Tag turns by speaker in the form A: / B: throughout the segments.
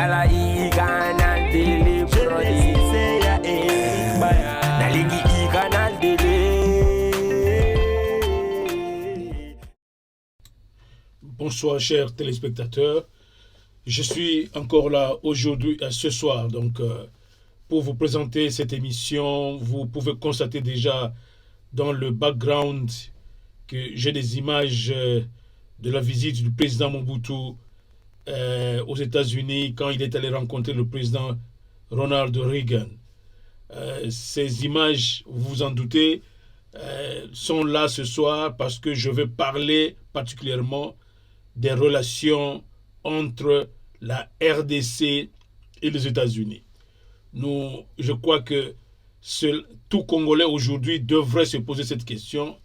A: Yala i canal télé produit ya nalingi i canal télé.
B: Bonsoir chers téléspectateurs, je suis encore là aujourd'hui, ce soir, donc pour vous présenter cette émission. Vous pouvez constater déjà dans le background que j'ai des images de la visite du président Mobutu aux États-Unis quand il est allé rencontrer le président Ronald Reagan. Ces images, vous vous en doutez, sont là ce soir parce que je vais parler particulièrement des relations entre la RDC et les États-Unis. Je crois que tout Congolais aujourd'hui devrait se poser cette question.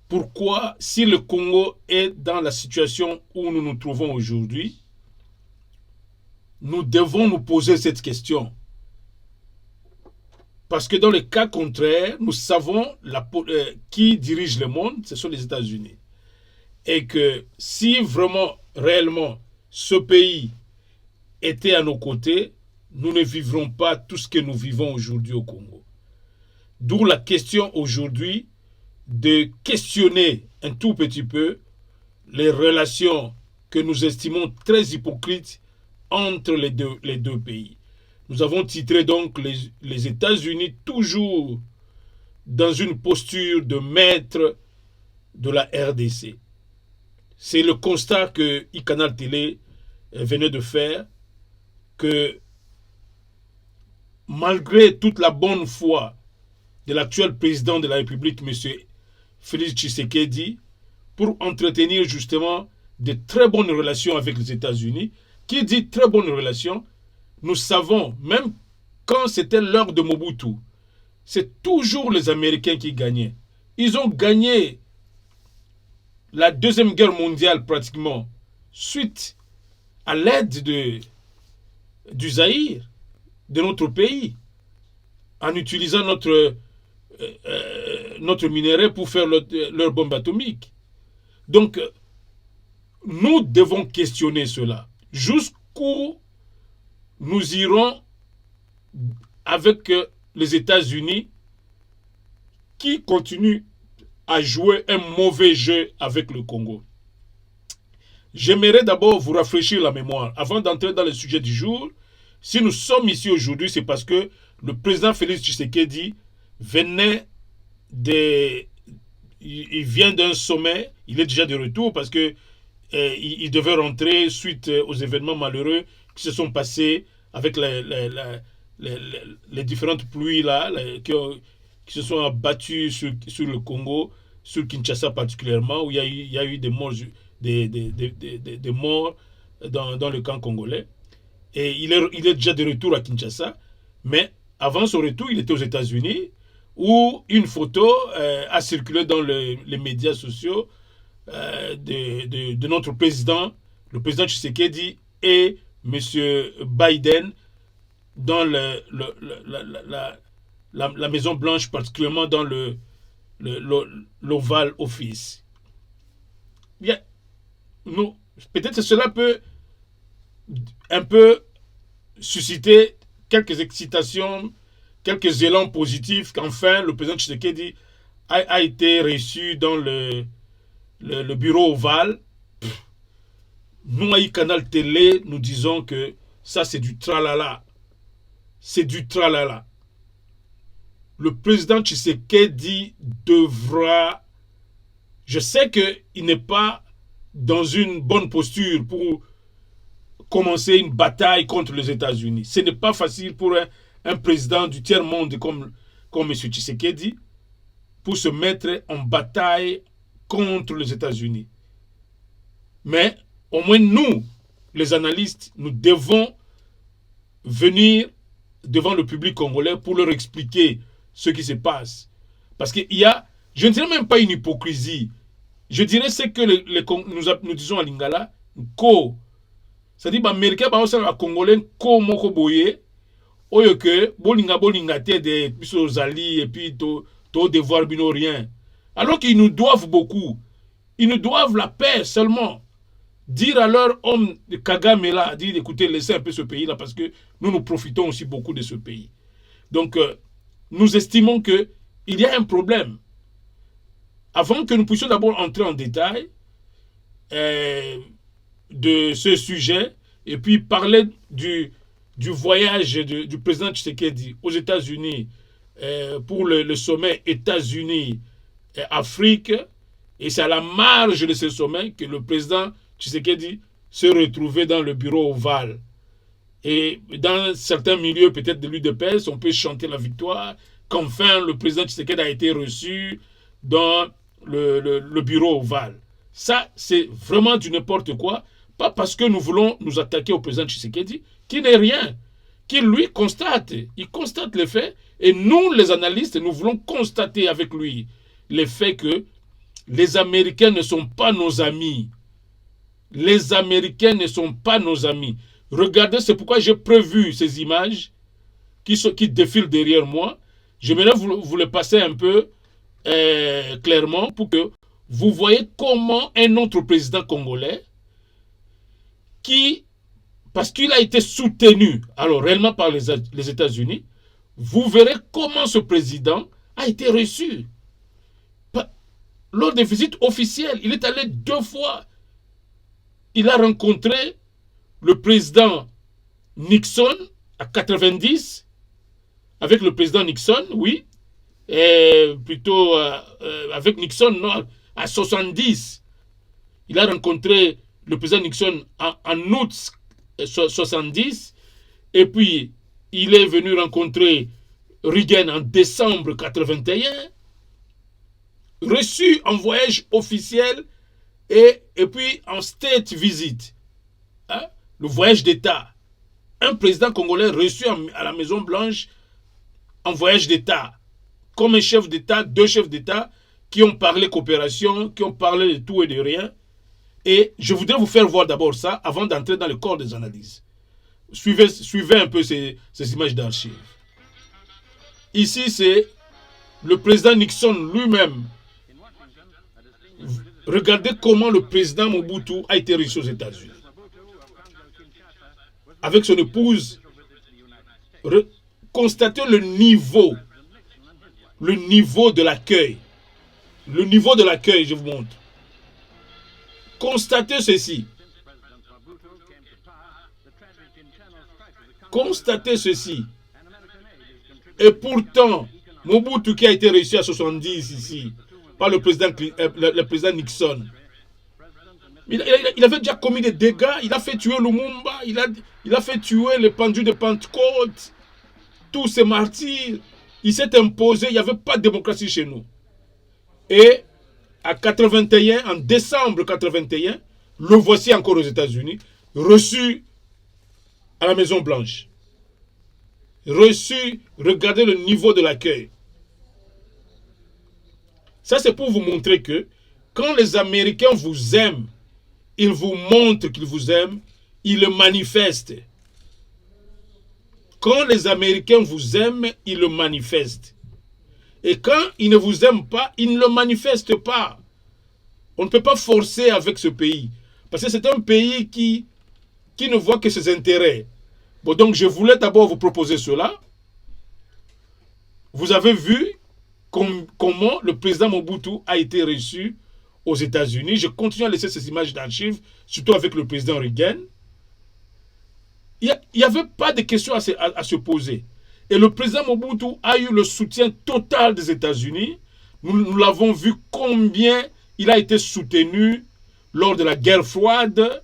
B: Pourquoi, si le Congo est dans la situation où nous nous trouvons aujourd'hui, nous devons nous poser cette question? Parce que dans le cas contraire, nous savons qui dirige le monde, ce sont les États-Unis. Et que si vraiment, réellement, ce pays était à nos côtés, nous ne vivrons pas tout ce que nous vivons aujourd'hui au Congo. D'où la question aujourd'hui de questionner un tout petit peu les relations que nous estimons très hypocrites entre les deux pays. Nous avons titré donc les États-Unis toujours dans une posture de maître de la RDC. C'est le constat que iCanal Télé venait de faire, que malgré toute la bonne foi de l'actuel président de la République, M. Félix Tshisekedi, pour entretenir justement de très bonnes relations avec les États-Unis. Qui dit très bonnes relations, nous savons, même quand c'était l'heure de Mobutu, c'est toujours les Américains qui gagnaient. Ils ont gagné la Deuxième Guerre mondiale pratiquement suite à l'aide du Zaïre, de notre pays, en utilisant notre minerai pour faire leur bombe atomique. Donc, nous devons questionner cela. Jusqu'où nous irons avec les États-Unis qui continuent à jouer un mauvais jeu avec le Congo. J'aimerais d'abord vous rafraîchir la mémoire. Avant d'entrer dans le sujet du jour, si nous sommes ici aujourd'hui, c'est parce que le président Félix Tshisekedi il vient d'un sommet, il est déjà de retour parce que il devait rentrer suite aux événements malheureux qui se sont passés avec les différentes pluies là, qui se sont abattues sur le Congo, sur Kinshasa particulièrement, où il y a eu des morts, des morts dans le camp congolais. Et il est déjà de retour à Kinshasa, mais avant son retour, il était aux États-Unis, où une photo a circulé dans les médias sociaux de notre président, le président Tshisekedi et M. Biden dans la Maison Blanche, particulièrement dans l'Oval Office. Bien, peut-être que cela peut un peu susciter quelques excitations, quelques élans positifs qu'enfin le président Tshisekedi a été reçu dans le bureau ovale. Nous, à iCanal Télé, nous disons que ça, c'est du tralala. C'est du tralala. Le président Tshisekedi devra... Je sais qu'il n'est pas dans une bonne posture pour commencer une bataille contre les États-Unis. Ce n'est pas facile pour un président du tiers-monde comme M. Tshisekedi pour se mettre en bataille contre les États-Unis. Mais au moins nous, les analystes, nous devons venir devant le public congolais pour leur expliquer ce qui se passe. Parce qu'il y a, je ne dirais même pas une hypocrisie, je dirais c'est que nous disons à Lingala, ko, c'est-à-dire l'Américain, les Congolais, ko moko boye, oyo que, bolinga te de biso zali, et puis to devoir bino rien. Alors qu'ils nous doivent beaucoup. Ils nous doivent la paix seulement. dire à leur homme de Kagame là, dire écoutez, laissez un peu ce pays là parce que nous profitons aussi beaucoup de ce pays. Donc, nous estimons qu'il y a un problème. Avant que nous puissions d'abord entrer en détail de ce sujet et puis parler du voyage du président Tshisekedi aux États-Unis pour le sommet États-Unis-Afrique, et c'est à la marge de ce sommet que le président Tshisekedi se retrouvait dans le bureau ovale. Et dans certains milieux, peut-être de l'UDPS, on peut chanter la victoire, qu'enfin le président Tshisekedi a été reçu dans le bureau ovale. Ça, c'est vraiment du n'importe quoi. Pas parce que nous voulons nous attaquer au président Tshisekedi, qui n'est rien, qui lui constate. Il constate les faits. Et nous, les analystes, nous voulons constater avec lui les faits que les Américains ne sont pas nos amis. Les Américains ne sont pas nos amis. Regardez, c'est pourquoi j'ai prévu ces images qui défilent derrière moi. J'aimerais vous les passer un peu clairement pour que vous voyez comment un autre président congolais parce qu'il a été soutenu, alors réellement par les États-Unis, vous verrez comment ce président a été reçu. Lors des visites officielles, il est allé 2 fois. Il a rencontré le président Nixon à 90, avec le président Nixon, oui, et plutôt avec Nixon, non, à 70. Il a rencontré le président Nixon en août 70, et puis il est venu rencontrer Reagan en décembre 81, reçu en voyage officiel et puis en state visit, hein, le voyage d'État. Un président congolais reçu à la Maison Blanche en voyage d'État, comme un chef d'État, 2 chefs d'État qui ont parlé coopération, qui ont parlé de tout et de rien. Et je voudrais vous faire voir d'abord ça avant d'entrer dans le corps des analyses. Suivez un peu ces images d'archives. Ici, c'est le président Nixon lui-même. Regardez comment le président Mobutu a été reçu aux États-Unis. Avec son épouse, constatez le niveau de l'accueil. Le niveau de l'accueil, je vous montre. Constatez ceci. Constatez ceci. Et pourtant, Mobutu qui a été reçu à 70 ici, par le président Nixon, il avait déjà commis des dégâts, il a fait tuer Lumumba, il a fait tuer les pendus de Pentecôte, tous ces martyrs. Il s'est imposé, il n'y avait pas de démocratie chez nous. Et à 81, en décembre 81, le voici encore aux États-Unis, reçu à la Maison Blanche. Reçu, regardez le niveau de l'accueil. Ça, c'est pour vous montrer que quand les Américains vous aiment, ils vous montrent qu'ils vous aiment, ils le manifestent. Quand les Américains vous aiment, ils le manifestent. Et quand ils ne vous aiment pas, ils ne le manifestent pas. On ne peut pas forcer avec ce pays. Parce que c'est un pays qui ne voit que ses intérêts. Bon, donc je voulais d'abord vous proposer cela. Vous avez vu comment le président Mobutu a été reçu aux États-Unis. Je continue à laisser ces images d'archives, surtout avec le président Reagan. Il n'y avait pas de questions à se poser. Et le président Mobutu a eu le soutien total des États-Unis. Nous l'avons vu combien il a été soutenu lors de la guerre froide,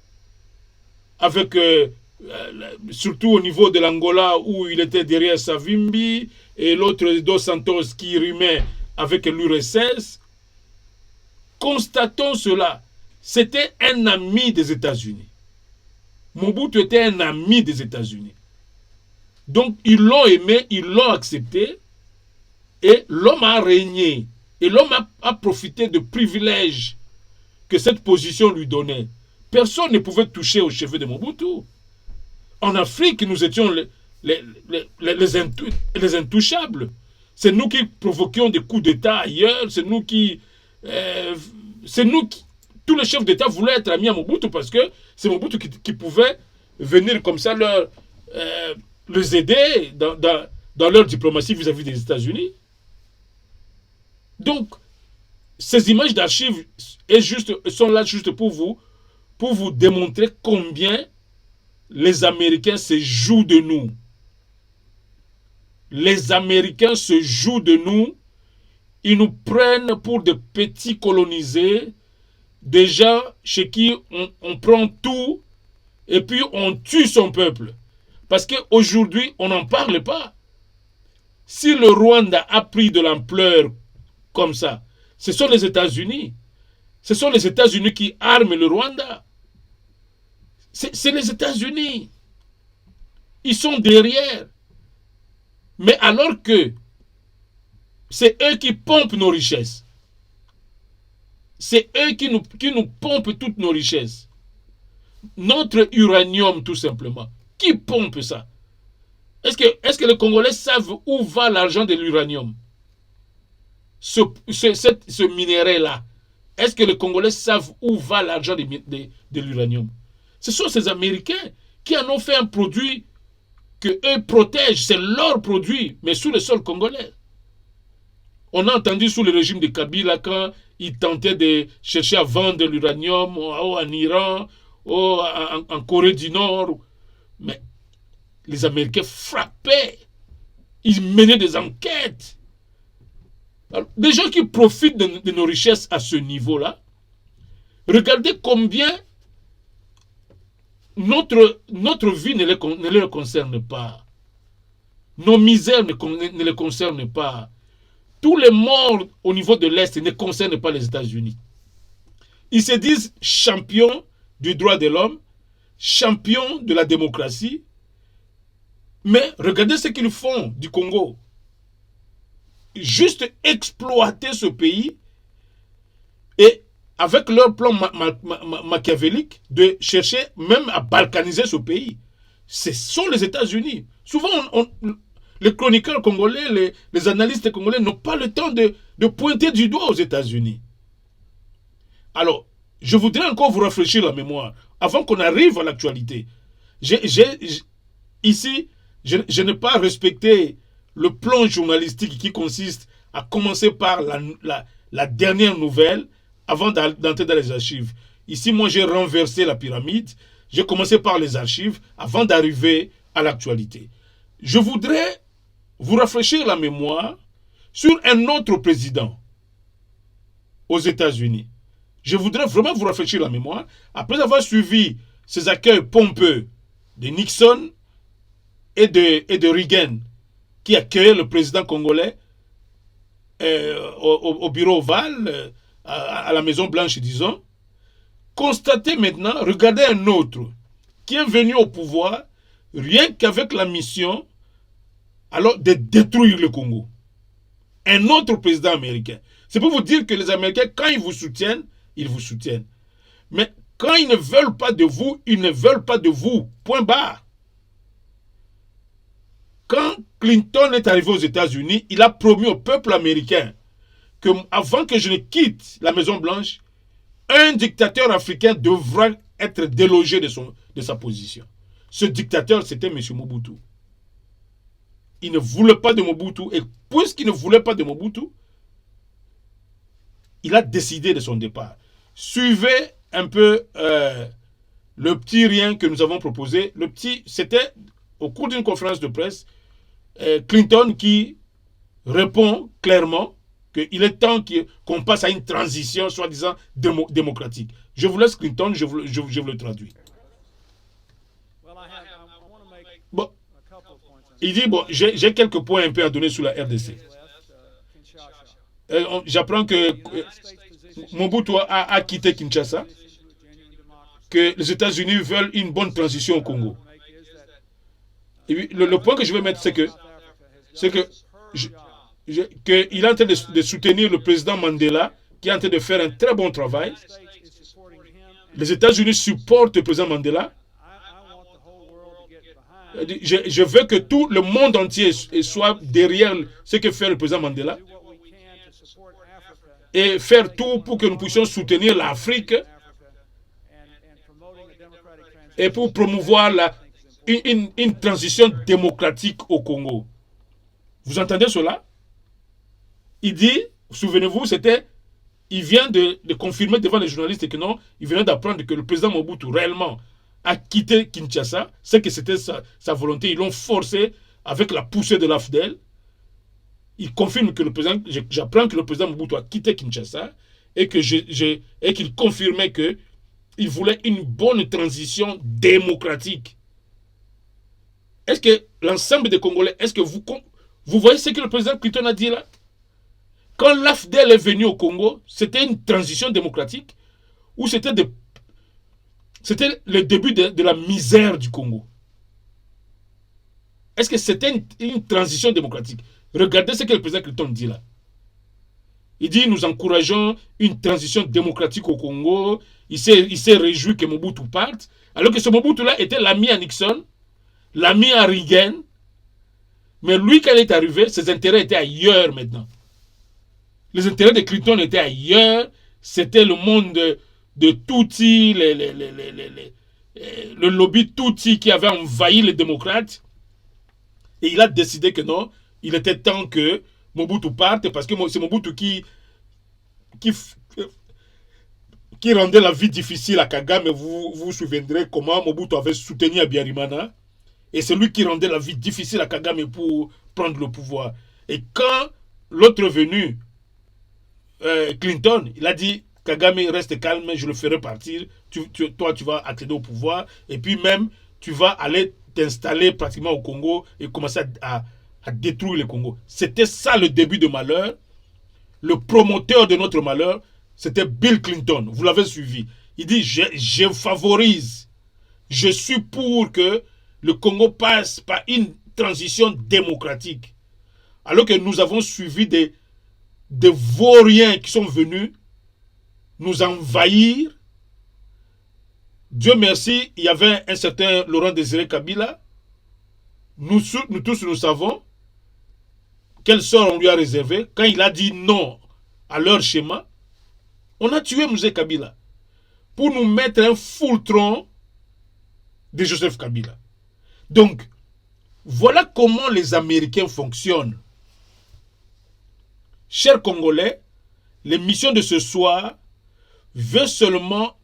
B: avec, surtout au niveau de l'Angola où il était derrière Savimbi, et l'autre Dos Santos qui rimait avec l'URSS. Constatons cela. C'était un ami des États-Unis. Mobutu était un ami des États-Unis. Donc, ils l'ont aimé, ils l'ont accepté, et l'homme a régné. Et l'homme a profité de privilèges que cette position lui donnait. Personne ne pouvait toucher aux cheveux de Mobutu. En Afrique, nous étions les intouchables. C'est nous qui provoquions des coups d'État ailleurs, c'est nous qui... tous les chefs d'État voulaient être amis à Mobutu parce que c'est Mobutu qui pouvait venir comme ça les aider dans leur diplomatie vis-à-vis des États-Unis. Donc, ces images d'archives sont là juste pour vous démontrer combien les Américains se jouent de nous. Les Américains se jouent de nous. Ils nous prennent pour des petits colonisés, des gens chez qui on prend tout et puis on tue son peuple. Parce qu'aujourd'hui, on n'en parle pas. Si le Rwanda a pris de l'ampleur comme ça, ce sont les États-Unis. Ce sont les États-Unis qui arment le Rwanda. C'est les États-Unis. Ils sont derrière. Mais alors que c'est eux qui pompent nos richesses. C'est eux qui nous pompent toutes nos richesses. Notre uranium, tout simplement. Qui pompe ça? Est-ce que les Congolais savent où va l'argent de l'uranium? Ce minerai-là. Est-ce que les Congolais savent où va l'argent de l'uranium? Ce sont ces Américains qui en ont fait un produit que eux protègent. C'est leur produit, mais sous le sol congolais. On a entendu sous le régime de Kabila quand ils tentaient de chercher à vendre de l'uranium en Iran, en Corée du Nord. Mais les Américains frappaient. Ils menaient des enquêtes. Alors, des gens qui profitent de nos richesses à ce niveau-là, regardez combien notre vie ne les concerne pas. Nos misères ne les concernent pas. Tous les morts au niveau de l'Est ne concernent pas les États-Unis. Ils se disent champions du droit de l'homme, champions de la démocratie. Mais regardez ce qu'ils font du Congo. Juste exploiter ce pays et avec leur plan machiavélique de chercher même à balkaniser ce pays. Ce sont les États-Unis. Souvent, les chroniqueurs congolais, les analystes congolais n'ont pas le temps de pointer du doigt aux États-Unis. Alors, je voudrais encore vous rafraîchir la mémoire avant qu'on arrive à l'actualité. Ici, je n'ai pas respecté le plan journalistique qui consiste à commencer par la dernière nouvelle avant d'entrer dans les archives. Ici, moi, j'ai renversé la pyramide. J'ai commencé par les archives avant d'arriver à l'actualité. Je voudrais vous rafraîchir la mémoire sur un autre président aux États-Unis. Je voudrais vraiment vous rafraîchir la mémoire. Après avoir suivi ces accueils pompeux de Nixon et de Reagan, qui accueillait le président congolais au bureau ovale, à la Maison Blanche, disons, constatez maintenant, regardez un autre qui est venu au pouvoir rien qu'avec la mission alors de détruire le Congo. Un autre président américain. C'est pour vous dire que les Américains, quand ils vous soutiennent, ils vous soutiennent. Mais quand ils ne veulent pas de vous, ils ne veulent pas de vous. Point barre. Quand Clinton est arrivé aux États-Unis, il a promis au peuple américain que avant que je ne quitte la Maison-Blanche, un dictateur africain devra être délogé de sa position. Ce dictateur, c'était M. Mobutu. Il ne voulait pas de Mobutu. Et puisqu'il ne voulait pas de Mobutu, il a décidé de son départ. Suivez un peu le petit rien que nous avons proposé. Le petit, c'était au cours d'une conférence de presse, Clinton qui répond clairement qu'il est temps qu'on passe à une transition soi-disant démocratique. Je vous laisse Clinton, je vous le traduis. Bon, il dit, bon, j'ai quelques points un peu à donner sur la RDC. J'apprends que Mobutu a quitté Kinshasa, que les États-Unis veulent une bonne transition au Congo. Et puis, le point que je vais mettre, c'est que qu'il est en train de soutenir le président Mandela, qui est en train de faire un très bon travail. Les États-Unis supportent le président Mandela. Je veux que tout le monde entier soit derrière ce que fait le président Mandela et faire tout pour que nous puissions soutenir l'Afrique et pour promouvoir une transition démocratique au Congo. Vous entendez cela? Il dit, souvenez-vous, il vient de confirmer devant les journalistes que non, il venait d'apprendre que le président Mobutu réellement a quitté Kinshasa, c'est que c'était sa volonté, ils l'ont forcé avec la poussée de l'AFDEL. Il confirme que j'apprends que le président Mobutu a quitté Kinshasa et qu'il confirmait qu'il voulait une bonne transition démocratique. Est-ce que l'ensemble des Congolais, est-ce que vous voyez ce que le président Clinton a dit là? Quand l'AFDEL est venu au Congo, c'était une transition démocratique ou c'était le début de la misère du Congo? Est-ce que c'était une transition démocratique? Regardez ce que le président Clinton dit là. Il dit, nous encourageons une transition démocratique au Congo. Il s'est réjoui que Mobutu parte. Alors que ce Mobutu-là était l'ami à Nixon, l'ami à Reagan. Mais lui, quand il est arrivé, ses intérêts étaient ailleurs maintenant. Les intérêts de Clinton étaient ailleurs. C'était le monde de Tutsi, le lobby Tutsi qui avait envahi les démocrates. Et il a décidé que non, il était temps que Mobutu parte parce que c'est Mobutu qui rendait la vie difficile à Kagame. Vous vous souviendrez comment Mobutu avait soutenu Habyarimana. Et c'est lui qui rendait la vie difficile à Kagame pour prendre le pouvoir. Et quand l'autre est venu, Clinton, il a dit, Kagame reste calme, je le ferai partir. Toi, tu vas accéder au pouvoir. Et puis même, tu vas aller t'installer pratiquement au Congo et commencer à détruire le Congo. C'était ça le début de malheur. Le promoteur de notre malheur, c'était Bill Clinton. Vous l'avez suivi. Il dit, je favorise, je suis pour que le Congo passe par une transition démocratique. Alors que nous avons suivi des vauriens qui sont venus nous envahir. Dieu merci, il y avait un certain Laurent Désiré Kabila. Nous tous, nous savons quel sort on lui a réservé. Quand il a dit non à leur schéma, on a tué M. Kabila pour nous mettre un foultron de Joseph Kabila. Donc, voilà comment les Américains fonctionnent. Chers Congolais, l'émission de ce soir veut seulement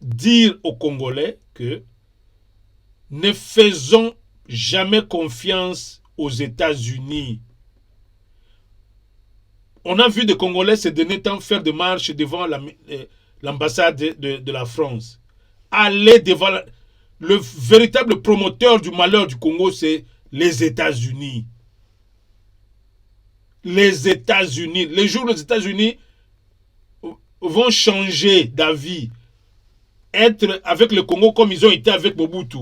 B: dire aux Congolais que ne faisons jamais confiance aux États-Unis. On a vu des Congolais ces derniers temps faire des marches devant l'ambassade de la France. Aller devant le véritable promoteur du malheur du Congo, c'est les États-Unis. Les États-Unis. Les jours où les États-Unis vont changer d'avis, être avec le Congo comme ils ont été avec Mobutu.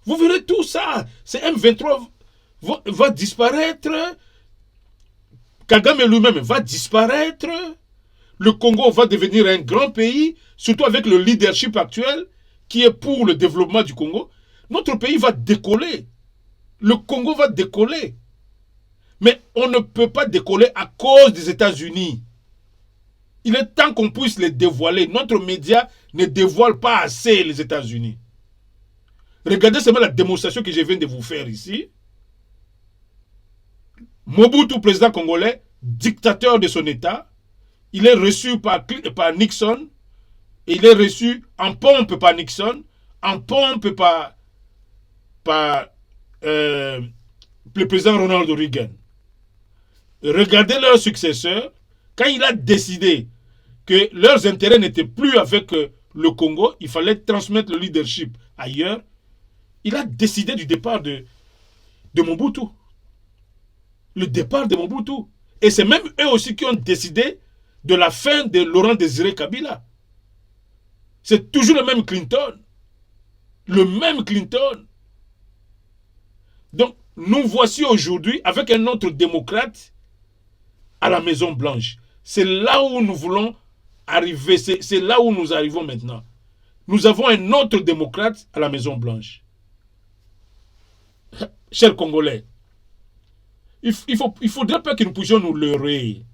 B: Vous verrez tout ça. C'est M23 va disparaître. Kagame lui-même va disparaître. Le Congo va devenir un grand pays, surtout avec le leadership actuel qui est pour le développement du Congo. Notre pays va décoller. Le Congo va décoller. Mais on ne peut pas décoller à cause des États-Unis. Il est temps qu'on puisse les dévoiler. Notre média ne dévoile pas assez les États-Unis. Regardez seulement la démonstration que je viens de vous faire ici. Mobutu, président congolais, dictateur de son État, il est reçu par Nixon, et il est reçu en pompe par Nixon, en pompe par le président Ronald Reagan. Regardez leur successeur, quand il a décidé que leurs intérêts n'étaient plus avec le Congo, il fallait transmettre le leadership ailleurs, il a décidé du départ de Mobutu. Le départ de Mobutu. Et c'est même eux aussi qui ont décidé de la fin de Laurent Désiré Kabila. C'est toujours le même Clinton. Le même Clinton. Donc, nous voici aujourd'hui avec un autre démocrate à la Maison Blanche. C'est là où nous voulons arriver. C'est là où nous arrivons maintenant. Nous avons un autre démocrate à la Maison Blanche. Chers Congolais, il ne faudrait pas que nous puissions nous leurrer.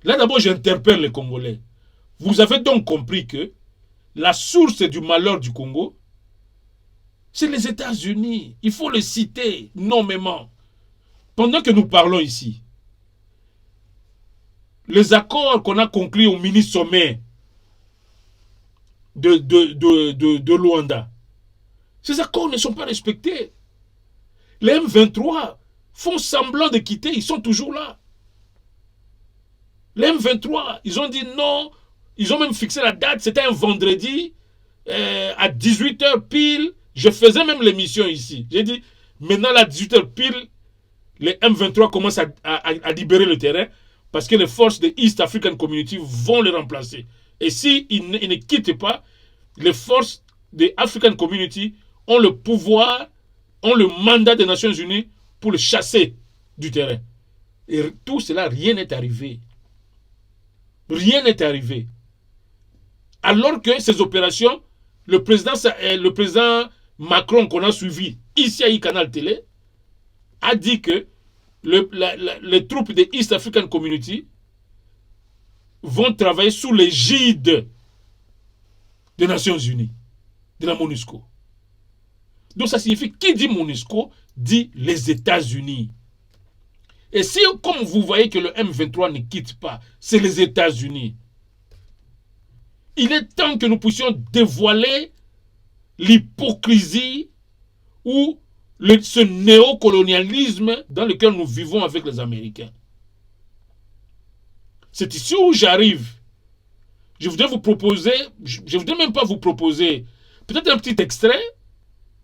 B: Là d'abord, j'interpelle les Congolais. Vous avez donc compris que la source du malheur du Congo, c'est les États-Unis. Il faut les citer nommément. Pendant que nous parlons ici, les accords qu'on a conclus au mini-sommet de Luanda, ces accords ne sont pas respectés. Les M23 font semblant de quitter, ils sont toujours là. Les M23, ils ont dit non, ils ont même fixé la date, c'était un vendredi, à 18h pile, je faisais même l'émission ici. J'ai dit, maintenant à 18h pile, les M23 commencent à libérer le terrain parce que les forces de East African Community vont les remplacer. Et s'ils ne quittent pas, les forces de African Community ont le pouvoir, ont le mandat des Nations Unies pour le chasser du terrain. Et tout cela, rien n'est arrivé. Rien n'est arrivé. Alors que ces opérations, le président Macron qu'on a suivi ici à Canal Télé a dit que les troupes de East African Community vont travailler sous l'égide des Nations Unies, de la MONUSCO. Donc ça signifie, qui dit MONUSCO, dit les États-Unis. Et si, comme vous voyez que le M23 ne quitte pas, c'est les États-Unis, il est temps que nous puissions dévoiler l'hypocrisie ou ce néocolonialisme dans lequel nous vivons avec les Américains. C'est ici où j'arrive. Je voudrais vous proposer, je ne voudrais même pas vous proposer, peut-être un petit extrait,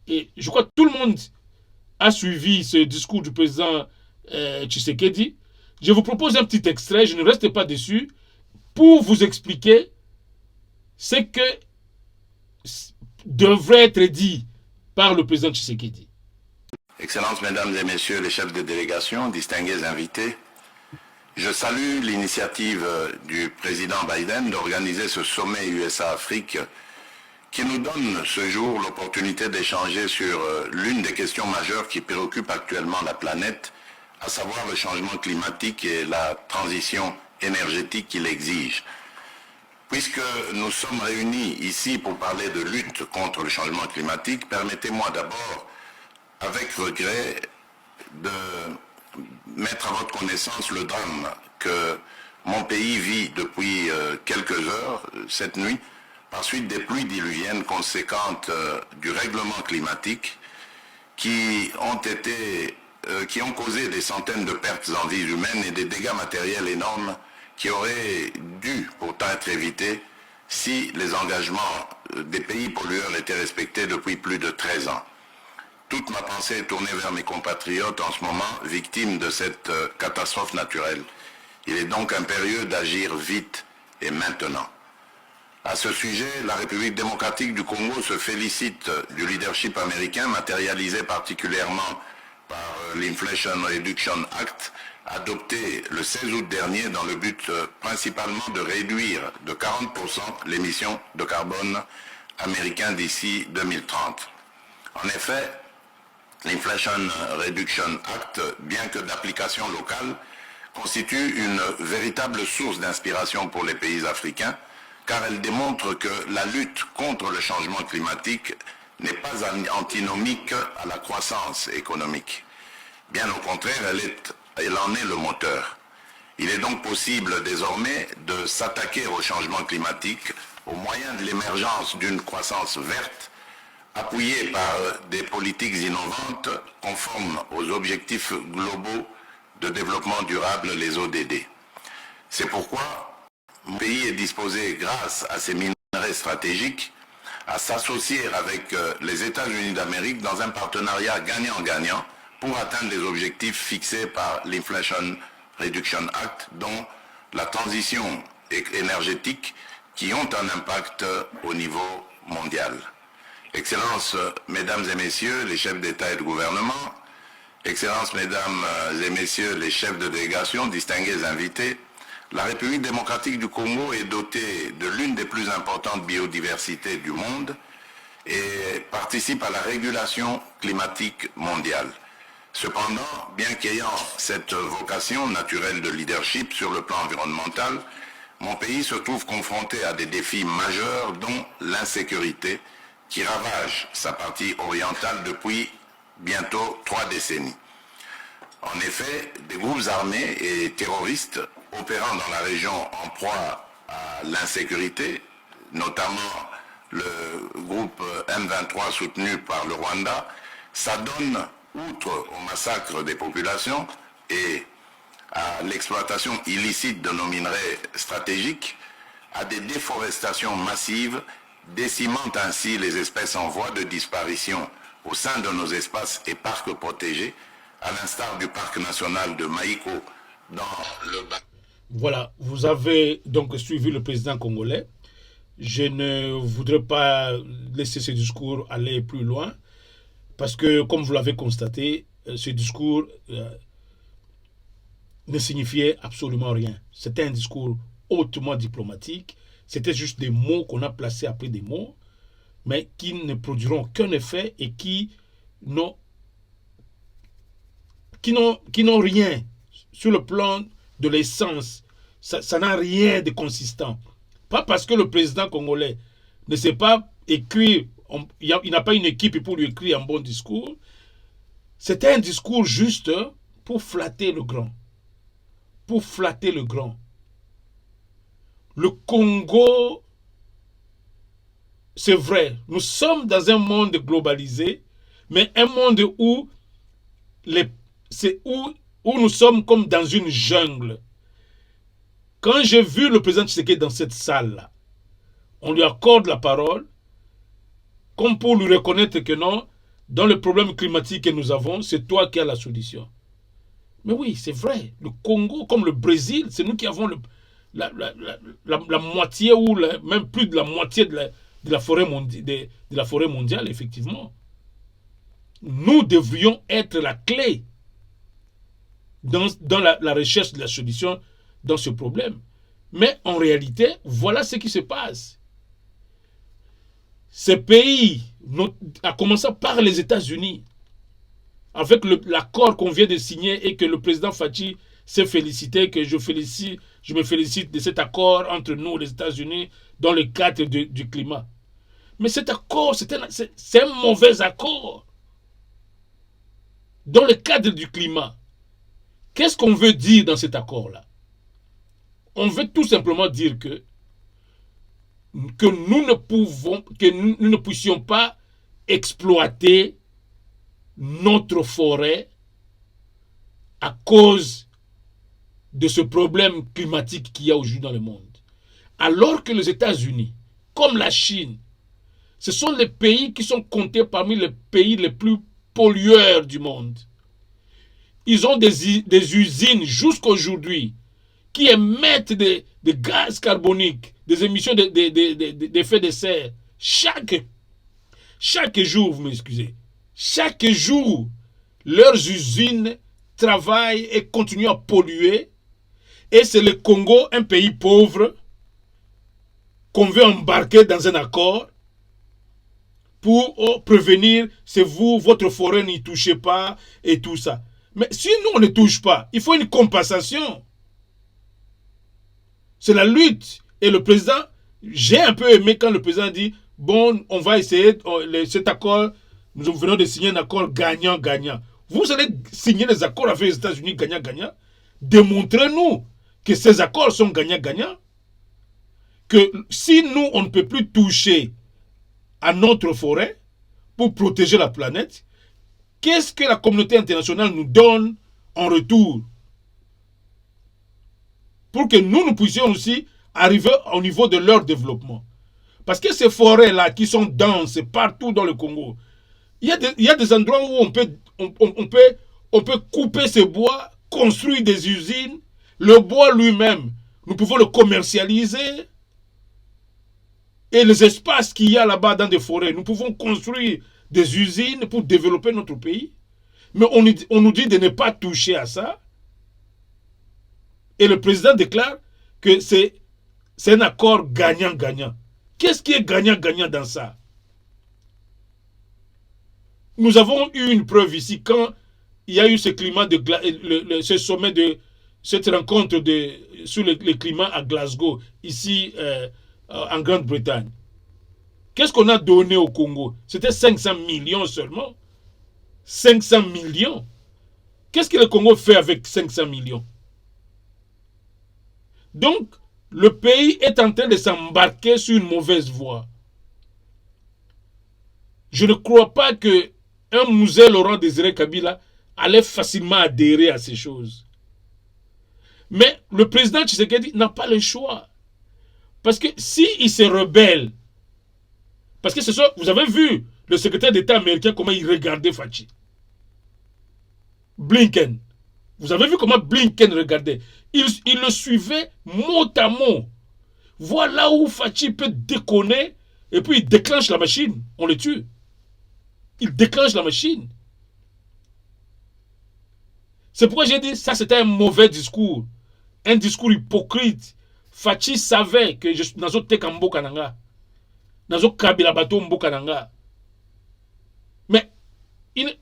B: et je crois que tout le monde a suivi ce discours du président Tshisekedi. Je vous propose un petit extrait, je ne reste pas dessus, pour vous expliquer ce que devrait être dit par le président Tshisekedi.
C: Excellences, Mesdames et Messieurs les chefs de délégation, distingués invités, je salue l'initiative du président Biden d'organiser ce sommet USA-Afrique qui nous donne ce jour l'opportunité d'échanger sur l'une des questions majeures qui préoccupent actuellement la planète, à savoir le changement climatique et la transition énergétique qu'il exige. Puisque nous sommes réunis ici pour parler de lutte contre le changement climatique, permettez-moi d'abord, avec regret, de mettre à votre connaissance le drame que mon pays vit depuis quelques heures, cette nuit, par suite des pluies diluviennes conséquentes du règlement climatique qui ont causé des centaines de pertes en vies humaines et des dégâts matériels énormes qui auraient dû pourtant être évités si les engagements des pays pollueurs étaient respectés depuis plus de 13 ans. Toute ma pensée est tournée vers mes compatriotes en ce moment victimes de cette catastrophe naturelle. Il est donc impérieux d'agir vite et maintenant. À ce sujet, la République démocratique du Congo se félicite du leadership américain matérialisé particulièrement par l'Inflation Reduction Act, adopté le 16 août dernier dans le but principalement de réduire de 40% l'émission de carbone américain d'ici 2030. En effet, l'Inflation Reduction Act, bien que d'application locale, constitue une véritable source d'inspiration pour les pays africains, car elle démontre que la lutte contre le changement climatique n'est pas antinomique à la croissance économique. Bien au contraire, elle en est le moteur. Il est donc possible désormais de s'attaquer au changement climatique au moyen de l'émergence d'une croissance verte, appuyée par des politiques innovantes conformes aux objectifs globaux de développement durable, les ODD. C'est pourquoi mon pays est disposé, grâce à ses minerais stratégiques, à s'associer avec les États-Unis d'Amérique dans un partenariat gagnant-gagnant pour atteindre les objectifs fixés par l'Inflation Reduction Act, dont la transition énergétique, qui ont un impact au niveau mondial. Excellences, Mesdames et Messieurs, les chefs d'État et de gouvernement, Excellences, Mesdames et Messieurs, les chefs de délégation, distingués invités, la République démocratique du Congo est dotée de l'une des plus importantes biodiversités du monde et participe à la régulation climatique mondiale. Cependant, bien qu'ayant cette vocation naturelle de leadership sur le plan environnemental, mon pays se trouve confronté à des défis majeurs, dont l'insécurité, qui ravage sa partie orientale depuis bientôt 3 décennies. En effet, des groupes armés et terroristes opérant dans la région en proie à l'insécurité, notamment le groupe M23 soutenu par le Rwanda, s'adonnent, outre au massacre des populations et à l'exploitation illicite de nos minerais stratégiques, à des déforestations massives, décimant ainsi les espèces en voie de disparition au sein de nos espaces et parcs protégés, à l'instar du parc national de Maïko dans le...
B: Voilà, vous avez donc suivi le président congolais. Je ne voudrais pas laisser ce discours aller plus loin, parce que, comme vous l'avez constaté, ce discours ne signifiait absolument rien. C'était un discours hautement diplomatique. C'était juste des mots qu'on a placés après des mots, mais qui ne produiront aucun effet et qui n'ont rien sur le plan de l'essence. Ça n'a rien de consistant. Pas parce que le président congolais ne sait pas écrire, il n'a pas une équipe pour lui écrire un bon discours. C'était un discours juste pour flatter le grand. Pour flatter le grand. Le Congo, c'est vrai, nous sommes dans un monde globalisé, mais un monde où nous sommes comme dans une jungle. Quand j'ai vu le président Tshisekedi dans cette salle-là, on lui accorde la parole, comme pour lui reconnaître que non, dans le problème climatique que nous avons, c'est toi qui as la solution. Mais oui, c'est vrai. Le Congo, comme le Brésil, c'est nous qui avons la moitié ou même plus de la moitié de la forêt mondiale, effectivement. Nous devrions être la clé dans la recherche de la solution dans ce problème. Mais en réalité, voilà ce qui se passe. Ces pays, à commencer par les États-Unis, avec l'accord qu'on vient de signer et que le président Fachi s'est félicité, que je me félicite de cet accord entre nous, les États-Unis, dans le cadre du climat. Mais cet accord, c'est un mauvais accord. Dans le cadre du climat, qu'est-ce qu'on veut dire dans cet accord-là? On veut tout simplement dire que nous ne puissions pas exploiter notre forêt à cause de ce problème climatique qu'il y a aujourd'hui dans le monde. Alors que les États-Unis, comme la Chine, ce sont les pays qui sont comptés parmi les pays les plus pollueurs du monde. Ils ont des usines jusqu'aujourd'hui qui émettent des gaz carboniques, des émissions d'effets de serre. Chaque jour, vous m'excusez, chaque jour, leurs usines travaillent et continuent à polluer. Et c'est le Congo, un pays pauvre, qu'on veut embarquer dans un accord pour prévenir, c'est vous, votre forêt n'y touchez pas et tout ça. Mais si nous, on ne touche pas, il faut une compensation. C'est la lutte. Et le président, j'ai un peu aimé quand le président dit, bon, on va essayer cet accord, nous venons de signer un accord gagnant-gagnant. Vous allez signer des accords avec les États-Unis gagnant-gagnant. Démontrez-nous que ces accords sont gagnant-gagnant. Que si nous, on ne peut plus toucher à notre forêt pour protéger la planète, qu'est-ce que la communauté internationale nous donne en retour? Pour que nous puissions aussi arriver au niveau de leur développement. Parce que ces forêts-là qui sont denses partout dans le Congo, il y a des endroits où on peut couper ces bois, construire des usines. Le bois lui-même, nous pouvons le commercialiser. Et les espaces qu'il y a là-bas dans des forêts, nous pouvons construire des usines pour développer notre pays. Mais on nous dit de ne pas toucher à ça. Et le président déclare que c'est un accord gagnant-gagnant. Qu'est-ce qui est gagnant-gagnant dans ça? Nous avons eu une preuve ici quand il y a eu ce climat ce sommet de cette rencontre le climat à Glasgow, ici en Grande-Bretagne. Qu'est-ce qu'on a donné au Congo? C'était 500 millions seulement. 500 millions. Qu'est-ce que le Congo fait avec 500 millions? Donc, le pays est en train de s'embarquer sur une mauvaise voie. Je ne crois pas que un musée Laurent Désiré Kabila allait facilement adhérer à ces choses. Mais le président Tshisekedi n'a pas le choix. Parce que s'il se rebelle, parce que ce soit, vous avez vu le secrétaire d'État américain comment il regardait Fachi. Blinken. Vous avez vu comment Blinken regardait. Il le suivait mot à mot. Voilà où Fachi peut déconner et puis il déclenche la machine. On le tue. Il déclenche la machine. C'est pourquoi j'ai dit ça c'était un mauvais discours. Un discours hypocrite. Fachi savait que je suis dans un Tekambo Kananga. Dans un Kabila Bato Mbokananga. Mais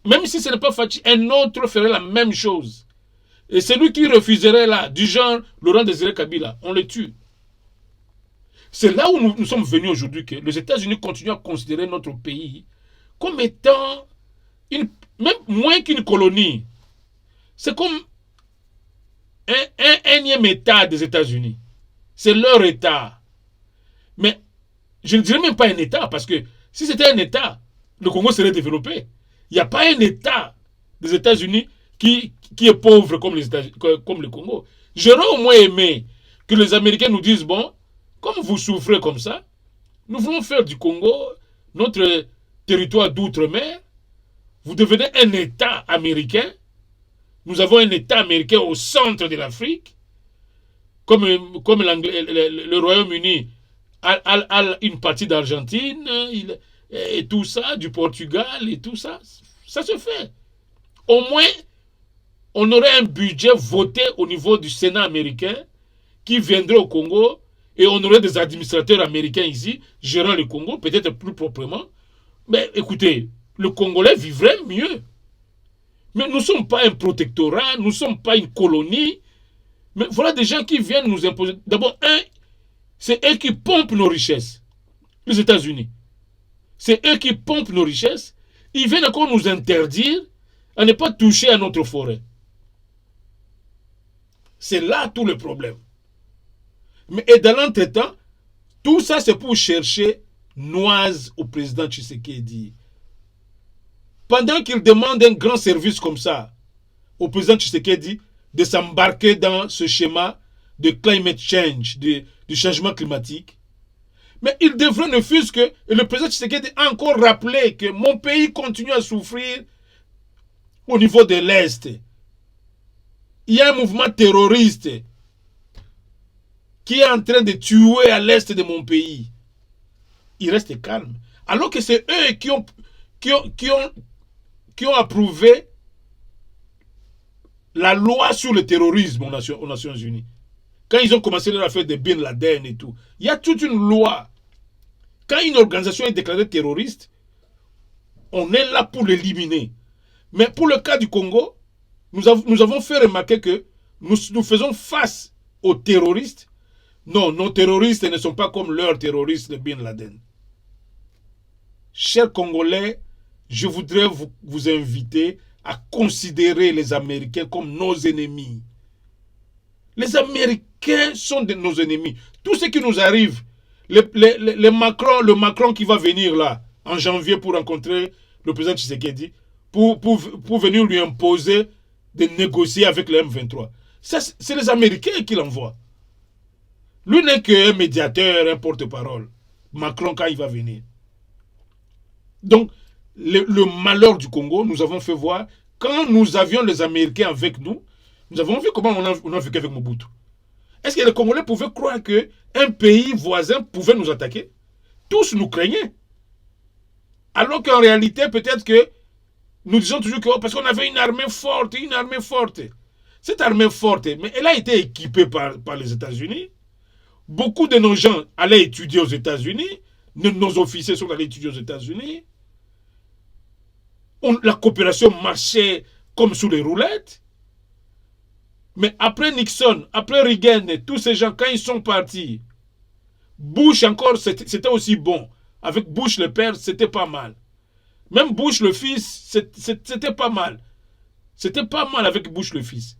B: même si ce n'est pas Fachi, un autre ferait la même chose. Et celui qui refuserait là, du genre Laurent Désiré Kabila, on le tue. C'est là où nous sommes venus aujourd'hui que les États-Unis continuent à considérer notre pays comme étant même moins qu'une colonie. C'est comme un énième État des États-Unis. C'est leur État. Mais je ne dirais même pas un État, parce que si c'était un État, le Congo serait développé. Il n'y a pas un État des États-Unis qui est pauvre comme le Congo. J'aurais au moins aimé que les Américains nous disent, bon, comme vous souffrez comme ça, nous voulons faire du Congo notre territoire d'outre-mer. Vous devenez un État américain. Nous avons un État américain au centre de l'Afrique. Comme le Royaume-Uni a une partie d'Argentine et tout ça, du Portugal et tout ça. Ça se fait. Au moins, on aurait un budget voté au niveau du Sénat américain qui viendrait au Congo et on aurait des administrateurs américains ici gérant le Congo, peut-être plus proprement. Mais écoutez, le Congolais vivrait mieux. Mais nous ne sommes pas un protectorat, nous ne sommes pas une colonie. Mais voilà des gens qui viennent nous imposer. D'abord, c'est eux qui pompent nos richesses. Les États-Unis. C'est eux qui pompent nos richesses. Ils viennent encore nous interdire à ne pas toucher à notre forêt. C'est là tout le problème. Et dans l'entretemps, tout ça c'est pour chercher noise au président Tshisekedi. Pendant qu'il demande un grand service comme ça au président Tshisekedi de s'embarquer dans ce schéma de climate change, du changement climatique, mais il devrait ne fût-ce que, et le président Tshisekedi a encore rappelé que mon pays continue à souffrir au niveau de l'Est. Il y a un mouvement terroriste qui est en train de tuer à l'Est de mon pays. Il reste calme. Alors que c'est eux qui ont approuvé la loi sur le terrorisme aux Nations Unies. Quand ils ont commencé leur affaire de Bin Laden et tout, il y a toute une loi. Quand une organisation est déclarée terroriste, on est là pour l'éliminer. Mais pour le cas du Congo, nous avons fait remarquer que nous faisons face aux terroristes. Non, nos terroristes ne sont pas comme leurs terroristes de Bin Laden. Chers Congolais, je voudrais vous inviter à considérer les Américains comme nos ennemis. Les Américains sont nos ennemis. Tout ce qui nous arrive, le Macron qui va venir là, en janvier pour rencontrer le président Tshisekedi, pour venir lui imposer de négocier avec le M23. C'est les Américains qui l'envoient. Lui n'est qu'un médiateur, un porte-parole. Macron quand il va venir. Donc, le malheur du Congo, nous avons fait voir, quand nous avions les Américains avec nous, nous avons vu comment on a vécu avec Mobutu. Est-ce que les Congolais pouvaient croire qu'un pays voisin pouvait nous attaquer? Tous nous craignaient. Alors qu'en réalité, peut-être que nous disons toujours que parce qu'on avait une armée forte. Cette armée forte, mais elle a été équipée par les États-Unis. Beaucoup de nos gens allaient étudier aux États-Unis. Nos officiers sont allés étudier aux États-Unis. La coopération marchait comme sous les roulettes. Mais après Nixon, après Reagan, et tous ces gens, quand ils sont partis, Bush encore, c'était aussi bon. Avec Bush le père, c'était pas mal. Même Bush le fils, c'était pas mal. C'était pas mal avec Bush le fils.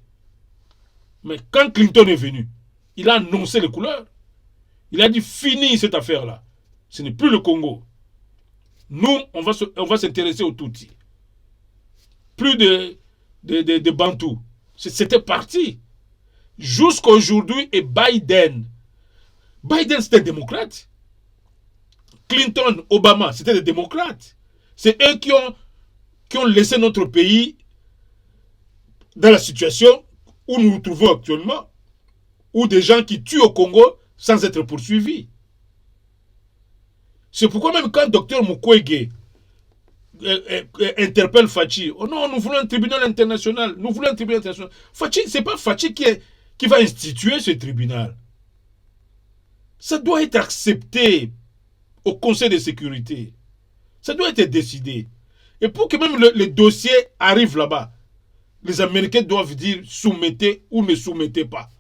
B: Mais quand Clinton est venu, il a annoncé les couleurs. Il a dit fini cette affaire-là. Ce n'est plus le Congo. Nous, on va s'intéresser aux Tutsis. Plus de Bantous. C'était parti. Jusqu'à aujourd'hui, et Biden. Biden, c'était un démocrate. Clinton, Obama, c'était des démocrates. C'est eux qui ont laissé notre pays dans la situation où nous nous trouvons actuellement. Où des gens qui tuent au Congo sans être poursuivis. C'est pourquoi même quand Dr Mukwege interpelle Fachi, oh non, nous voulons un tribunal international, nous voulons un tribunal international. Fachi, c'est pas Fachi qui va instituer ce tribunal. Ça doit être accepté au Conseil de sécurité. Ça doit être décidé. Et pour que même le dossier arrive là-bas, les Américains doivent dire soumettez ou ne soumettez pas.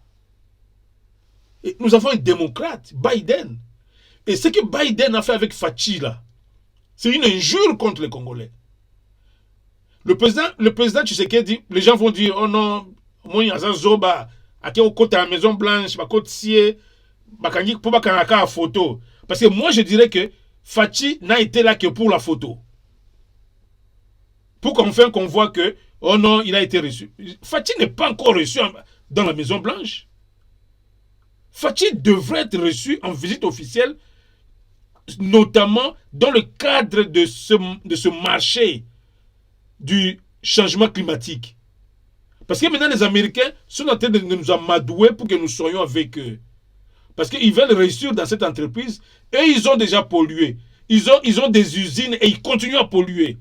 B: Et nous avons un démocrate, Biden. Et ce que Biden a fait avec Fachi là, c'est une injure contre les Congolais. Le président Tshisekedi, les gens vont dire oh non, moi il y a un zoba, à côté de la Maison Blanche, à côté de pour la photo. Parce que moi je dirais que Fachi n'a été là que pour la photo. Pour qu'on voit que oh non, il a été reçu. Fachi n'est pas encore reçu dans la Maison Blanche. Fachi devrait être reçu en visite officielle, notamment dans le cadre de ce marché du changement climatique. Parce que maintenant les Américains sont en train de nous amadouer pour que nous soyons avec eux. Parce qu'ils veulent réussir dans cette entreprise et ils ont déjà pollué. Ils ont des usines et ils continuent à polluer.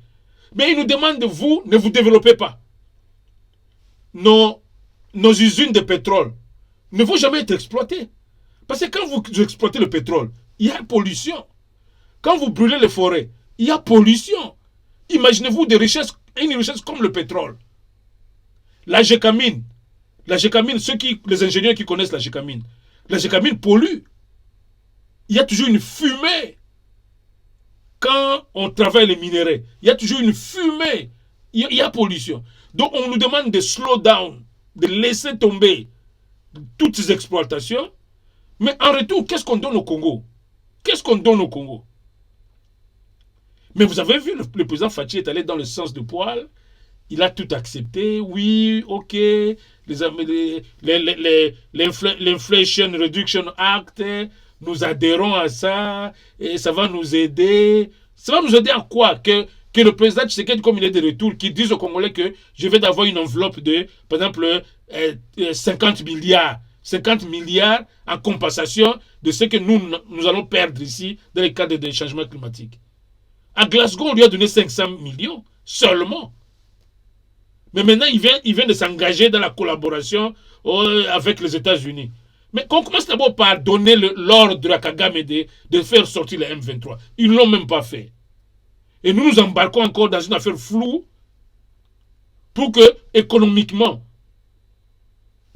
B: Mais ils nous demandent, vous, ne vous développez pas. Nos usines de pétrole ne vont jamais être exploitées. Parce que quand vous exploitez le pétrole, il y a pollution. Quand vous brûlez les forêts, il y a pollution. Imaginez-vous une richesse comme le pétrole. La gécamine, les ingénieurs qui connaissent la gécamine pollue. Il y a toujours une fumée. Quand on travaille les minéraux, il y a toujours une fumée. Il y a pollution. Donc on nous demande de slow down, de laisser tomber toutes ces exploitations. Mais en retour, qu'est-ce qu'on donne au Congo? Qu'est-ce qu'on donne au Congo? Mais vous avez vu, le président Fachi est allé dans le sens de poil. Il a tout accepté. Oui, ok. L'Inflation Reduction Act, nous adhérons à ça. Et ça va nous aider. Ça va nous aider à quoi? Que le président Tshisekedi, comme il est de retour, qui dise aux Congolais que je vais d'avoir une enveloppe de, par exemple, 50 milliards. 50 milliards en compensation de ce que nous allons perdre ici dans le cadre des changements climatiques. À Glasgow, on lui a donné 500 millions seulement. Mais maintenant, il vient de s'engager dans la collaboration avec les États-Unis. Mais qu'on commence d'abord par donner l'ordre à Kagame de faire sortir les M23. Ils ne l'ont même pas fait. Et nous nous embarquons encore dans une affaire floue pour que, économiquement,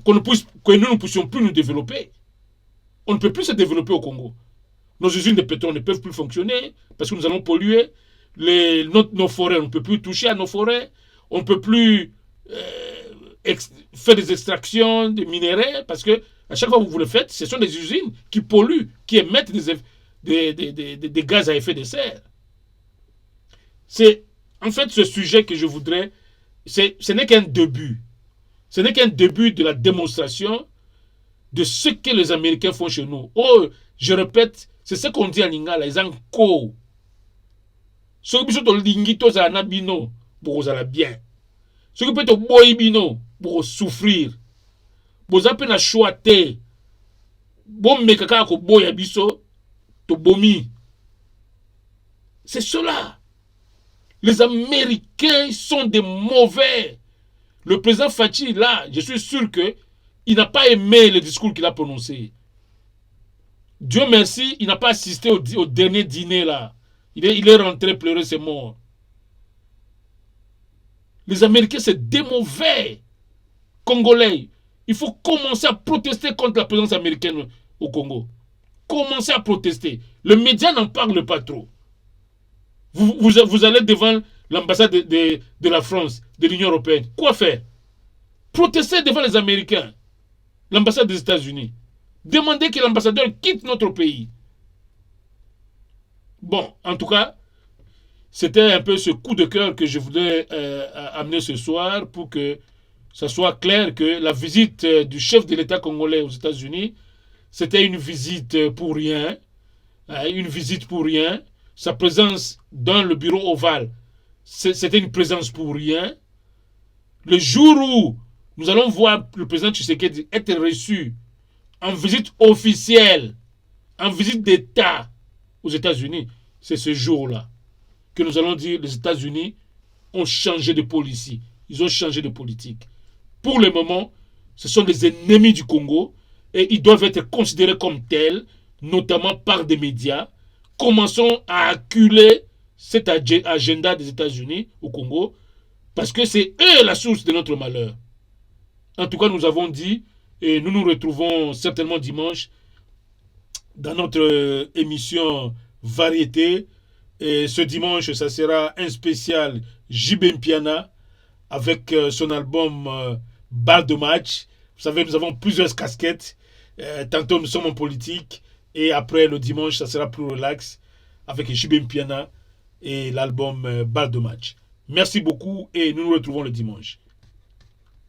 B: que nous ne puissions plus nous développer. On ne peut plus se développer au Congo. Nos usines de pétrole ne peuvent plus fonctionner parce que nous allons polluer. Nos forêts, on ne peut plus toucher à nos forêts. On ne peut plus faire des extractions de minéraux parce que à chaque fois que vous le faites, ce sont des usines qui polluent, qui émettent des gaz à effet de serre. C'est en fait ce sujet que je voudrais. Ce n'est qu'un début. Ce n'est qu'un début de la démonstration de ce que les Américains font chez nous. Oh, je répète, c'est ce qu'on dit en Lingala, ils ont co. Ce qui peut lingito za nabino pour vous aller bien. Ce qui peut boibino pour souffrir. Vous avez un choix te. Bon mekaka ko boya biso to bomi. C'est cela. Les Américains sont des mauvais. Le président Fachi, là, je suis sûr qu'il n'a pas aimé le discours qu'il a prononcé. Dieu merci, il n'a pas assisté au dernier dîner, là. Il est rentré pleurer, c'est mort. Les Américains, c'est des mauvais Congolais. Il faut commencer à protester contre la présence américaine au Congo. Commencez à protester. Le média n'en parle pas trop. Vous allez devant l'ambassade de la France, de l'Union européenne. Quoi faire? Protestez devant les Américains, l'ambassade des États-Unis. Demandez que l'ambassadeur quitte notre pays. Bon, en tout cas, c'était un peu ce coup de cœur que je voulais amener ce soir pour que ça soit clair que la visite du chef de l'État congolais aux États-Unis, c'était une visite pour rien. Une visite pour rien. Sa présence dans le bureau ovale, c'était une présence pour rien. Le jour où nous allons voir le président Tshisekedi être reçu en visite officielle, en visite d'État aux États-Unis, c'est ce jour-là que nous allons dire les États-Unis ont changé de policy. Ils ont changé de politique. Pour le moment, ce sont les ennemis du Congo et ils doivent être considérés comme tels, notamment par des médias. Commençons à acculer cet agenda des États-Unis au Congo parce que c'est eux la source de notre malheur. En tout cas, nous avons dit, et nous nous retrouvons certainement dimanche dans notre émission Variété. Et ce dimanche, ça sera un spécial JB Mpiana avec son album Balle de match. Vous savez, nous avons plusieurs casquettes. Tantôt, nous sommes en politique. Et après, le dimanche, ça sera plus relax avec JB Mpiana et l'album Balle de match. Merci beaucoup et nous nous retrouvons le dimanche.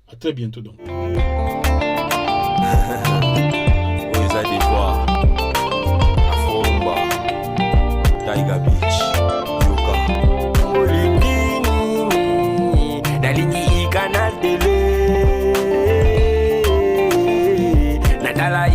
B: À très bientôt donc.
A: Taiga Beach, Yoka. Olindini, Nalingi Canal Télé, Nadala